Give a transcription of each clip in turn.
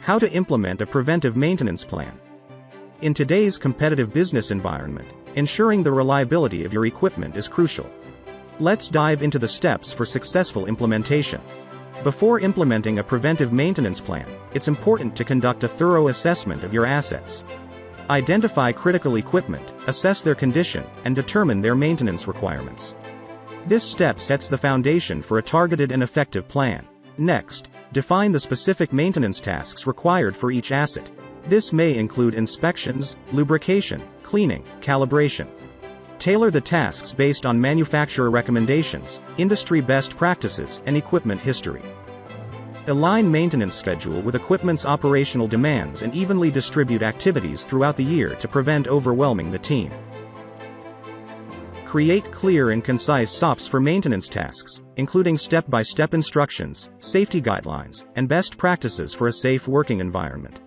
How to implement a preventive maintenance plan. In today's competitive business environment, ensuring the reliability of your equipment is crucial. Let's dive into the steps for successful implementation. Before implementing a preventive maintenance plan, it's important to conduct a thorough assessment of your assets. Identify critical equipment, assess their condition, and determine their maintenance requirements. This step sets the foundation for a targeted and effective plan. Next, define the specific maintenance tasks required for each asset. This may include inspections, lubrication, cleaning, calibration. Tailor the tasks based on manufacturer recommendations, industry best practices, and equipment history. Align maintenance schedule with equipment's operational demands and evenly distribute activities throughout the year to prevent overwhelming the team. Create clear and concise SOPs for maintenance tasks, including step-by-step instructions, safety guidelines, and best practices for a safe working environment.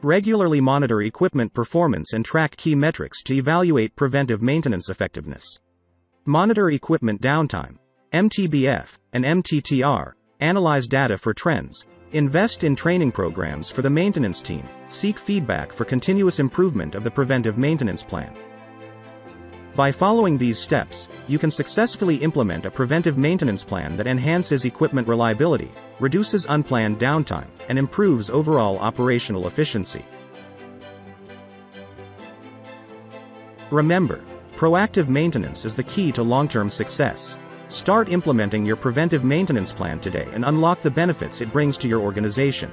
Regularly monitor equipment performance and track key metrics to evaluate preventive maintenance effectiveness. Monitor equipment downtime, MTBF, and MTTR. Analyze data for trends. Invest in training programs for the maintenance team. Seek feedback for continuous improvement of the preventive maintenance plan. By following these steps, you can successfully implement a preventive maintenance plan that enhances equipment reliability, reduces unplanned downtime, and improves overall operational efficiency. Remember, proactive maintenance is the key to long-term success. Start implementing your preventive maintenance plan today and unlock the benefits it brings to your organization.